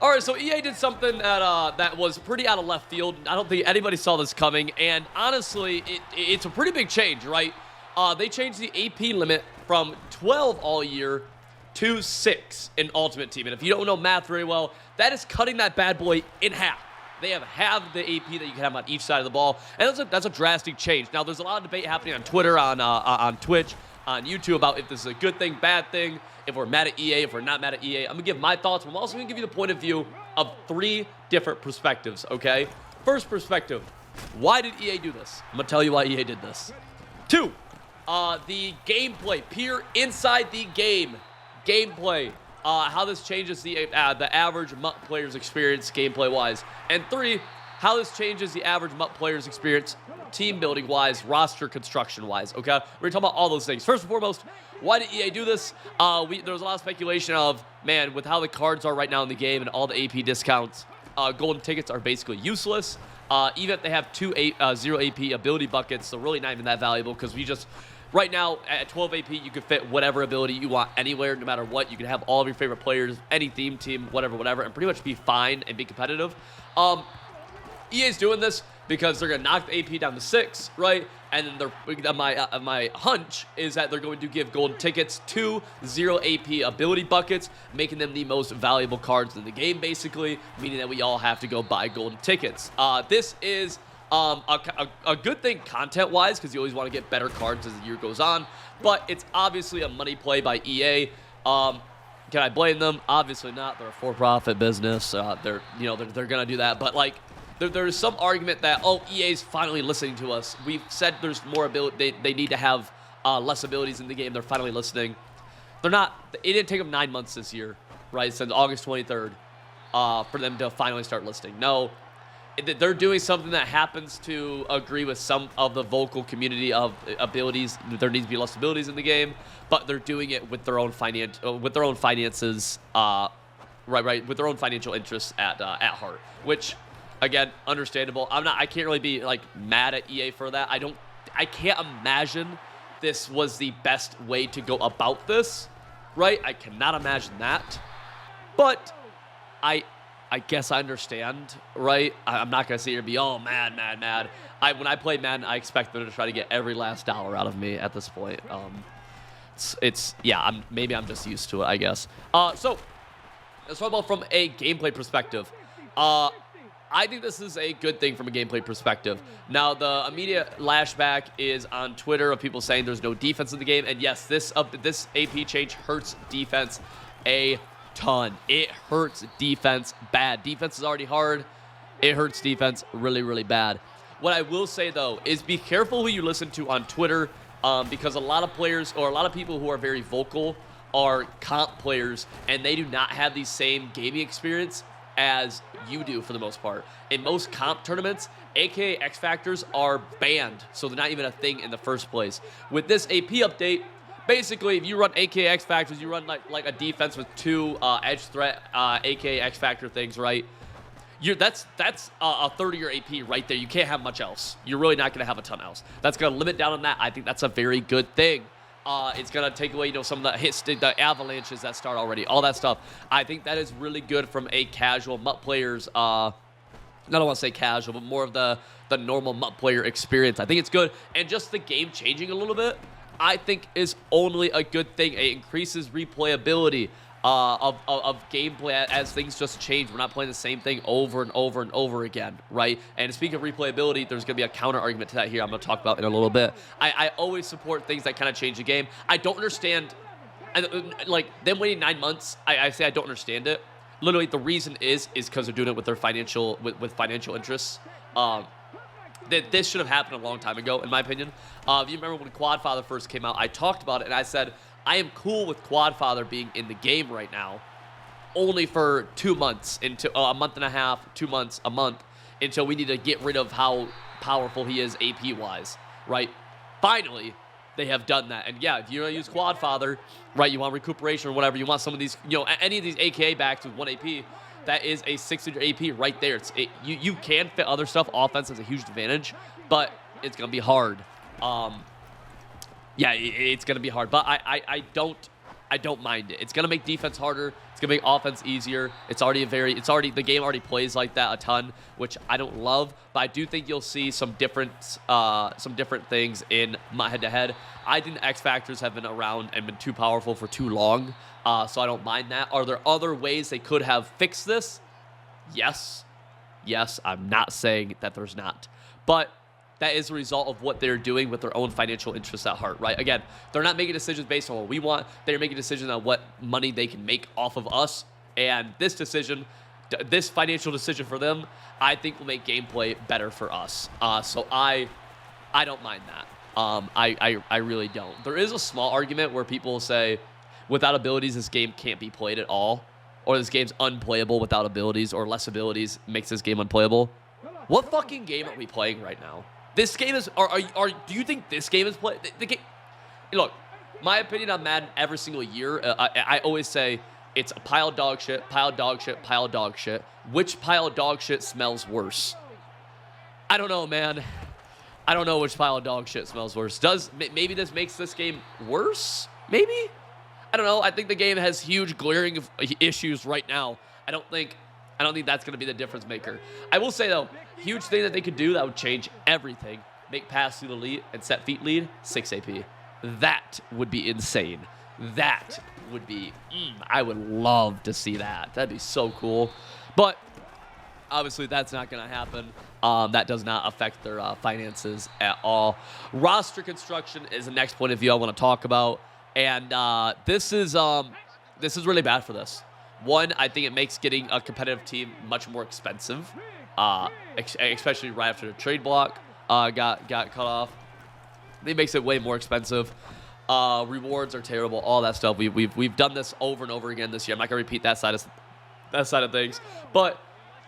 All right, so EA did something that was pretty out of left field. I don't think anybody saw this coming, and honestly, it's a pretty big change, right? They changed the AP limit from 12 all year to 6 in Ultimate Team. And if you don't know math very well, that is cutting that bad boy in half. They have half the AP that you can have on each side of the ball, and that's a drastic change. Now, there's a lot of debate happening on Twitter, on Twitch, on YouTube about if this is a good thing, bad thing, if we're mad at EA, if we're not mad at EA. I'm going to give my thoughts, but I'm also going to give you the point of view of 3 different perspectives, okay? First perspective, why did EA do this? I'm going to tell you why EA did this. 2, the gameplay, peer inside the game gameplay, how this changes the average MUT player's experience gameplay-wise. And 3, how this changes the average MUT player's experience team building-wise, roster construction-wise, okay? We're talking about all those things. First and foremost, why did EA do this? There was a lot of speculation of, man, with how the cards are right now in the game and all the AP discounts, golden tickets are basically useless. Even if they have 0 AP ability buckets, they're really not even that valuable because right now, at 12 AP, you can fit whatever ability you want anywhere, no matter what. You can have all of your favorite players, any theme team, whatever, and pretty much be fine and be competitive. EA's doing this because they're going to knock the AP down to 6, right? And then my hunch is that they're going to give golden tickets to 0 AP ability buckets, making them the most valuable cards in the game, basically, meaning that we all have to go buy golden tickets. This is a good thing content-wise because you always want to get better cards as the year goes on, but it's obviously a money play by EA. Can I blame them? Obviously not. They're a for-profit business. They're gonna do that, but like. There's some argument that, EA's finally listening to us. We've said there's more ability. They need to have less abilities in the game. They're finally listening. They're not. It didn't take them 9 months this year, right? Since August 23rd, for them to finally start listening. No, they're doing something that happens to agree with some of the vocal community of abilities. There needs to be less abilities in the game, but they're doing it with their own finances, right, with their own financial interests at heart, which. Again, understandable. I can't really be like mad at EA for that. I can't imagine this was the best way to go about this, right? I cannot imagine that. But I guess I understand, right? I'm not gonna sit here and be mad. When I play Madden, I expect them to try to get every last dollar out of me at this point. Maybe I'm just used to it, I guess. So let's talk about from a gameplay perspective. I think this is a good thing from a gameplay perspective. Now, the immediate lashback is on Twitter of people saying there's no defense in the game. And yes, this AP change hurts defense a ton. It hurts defense bad. Defense is already hard. It hurts defense really, really bad. What I will say, though, is be careful who you listen to on Twitter because a lot of players or a lot of people who are very vocal are comp players, and they do not have the same gaming experience as you do for the most part. In most comp tournaments, aka X Factors are banned, so they're not even a thing in the first place. With this AP update, basically, if you run aka X Factors, you run like a defense with 2 edge threat aka X Factor things, right? That's a third of your AP right there. You can't have much else. You're really not going to have a ton else. That's going to limit down on that. I think that's a very good thing. It's going to take away, some of the hits, the avalanches that start already, all that stuff. I think that is really good from a casual MUT player's, I don't want to say casual, but more of the normal MUT player experience. I think it's good. And just the game changing a little bit, I think is only a good thing. It increases replayability of gameplay as things just change. We're not playing the same thing over and over and over again, right? And speaking of replayability, there's going to be a counter argument to that here I'm going to talk about in a little bit. I always support things that kind of change the game. I don't understand, like, them waiting 9 months, I say I don't understand it. Literally, the reason is because they're doing it with their financial interests. This should have happened a long time ago, in my opinion. If you remember when Quadfather first came out, I talked about it, and I said, I am cool with Quadfather being in the game right now, only for 2 months, into a month and a half, 2 months, a month, until we need to get rid of how powerful he is AP-wise, right? Finally, they have done that. And yeah, if you're going to use Quadfather, right, you want recuperation or whatever, you want some of these, any of these AKA backs with 1 AP, that is a 600 AP right there. You can fit other stuff. Offense is a huge advantage, but it's going to be hard. Yeah, it's going to be hard. But I I don't mind it. It's gonna make defense harder. It's gonna make offense easier. The game already plays like that a ton, which I don't love. But I do think you'll see some different things in my head-to-head. I think the X factors have been around and been too powerful for too long, so I don't mind that. Are there other ways they could have fixed this? Yes. I'm not saying that there's not, but that is a result of what they're doing with their own financial interests at heart, right? Again, they're not making decisions based on what we want. They're making decisions on what money they can make off of us. And this financial decision for them, I think will make gameplay better for us. So I don't mind that. I really don't. There is a small argument where people say, without abilities, this game can't be played at all, or this game's unplayable without abilities, or less abilities makes this game unplayable. What fucking game are we playing right now? This game is. Do you think this game is played? The game. Look, my opinion on Madden every single year. I always say it's a pile of dog shit, pile of dog shit, pile of dog shit. Which pile of dog shit smells worse? I don't know, man. I don't know which pile of dog shit smells worse. Maybe this makes this game worse? Maybe. I don't know. I think the game has huge glaring issues right now. I don't think that's going to be the difference maker. I will say, though, huge thing that they could do that would change everything. Make pass through the lead and set feet lead, 6 AP. That would be insane. That would be, I would love to see that. That'd be so cool. But obviously that's not going to happen. That does not affect their finances at all. Roster construction is the next point of view I want to talk about. And this is really bad for this. One, I think it makes getting a competitive team much more expensive, especially right after the trade block got cut off. It makes it way more expensive. Rewards are terrible. All that stuff. We've done this over and over again this year. I'm not gonna repeat that side of things, but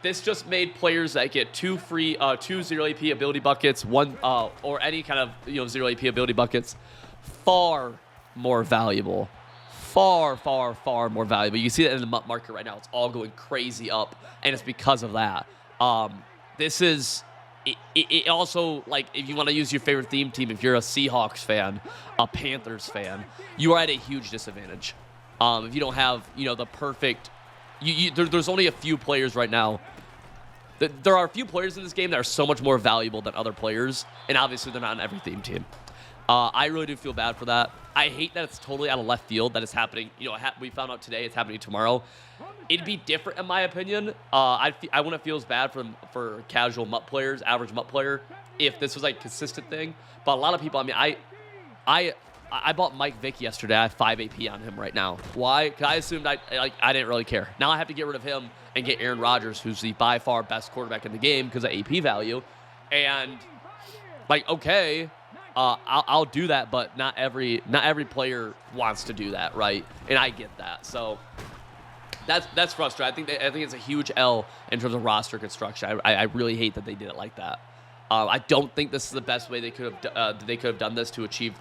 this just made players that get two 0 AP ability buckets, one or any kind of 0 AP ability buckets, far more valuable. Far more valuable. You can see that in the market right now. It's all going crazy up, and it's because of that. This is it also, like, if you want to use your favorite theme team, if you're a Seahawks fan, a Panthers fan, you are at a huge disadvantage. If you don't have, the perfect, there's only a few players right now. There are a few players in this game that are so much more valuable than other players, and obviously they're not on every theme team. I really do feel bad for that. I hate that it's totally out of left field that it's happening. We found out today it's happening tomorrow. It'd be different in my opinion. I wouldn't feel as bad for casual MUT players, average MUT player, if this was like a consistent thing. But a lot of people, I bought Mike Vick yesterday. I have 5 AP on him right now. Why? Because I assumed I didn't really care. Now I have to get rid of him and get Aaron Rodgers, who's the by far best quarterback in the game because of AP value. And okay. I'll do that, but not every player wants to do that, right? And I get that, so that's frustrating. I think it's a huge L in terms of roster construction. I really hate that they did it like that. I don't think this is the best way they could have done this to achieve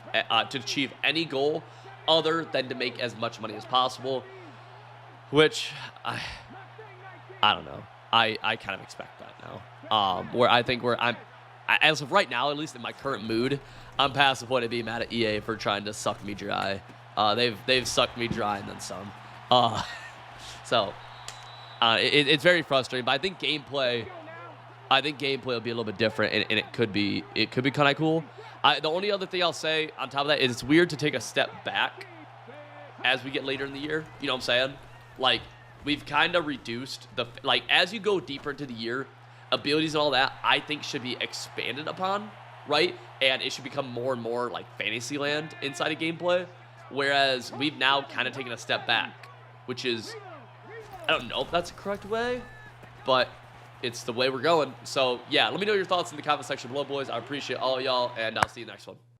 any goal other than to make as much money as possible, which I don't know. I kind of expect that now. Where I think as of right now, at least in my current mood, I'm past the point of being mad at EA for trying to suck me dry. They've sucked me dry and then some. So it's very frustrating. But I think gameplay will be a little bit different, and it could be kind of cool. The only other thing I'll say on top of that is it's weird to take a step back as we get later in the year. You know what I'm saying? Like, we've kind of reduced as you go deeper into the year, abilities and all that, I think should be expanded upon, right? And it should become more and more like Fantasyland inside of gameplay, whereas we've now kind of taken a step back, which is, I don't know if that's the correct way, but it's the way we're going. So yeah, let me know your thoughts in the comment section below, boys. I appreciate all y'all, and I'll see you next one.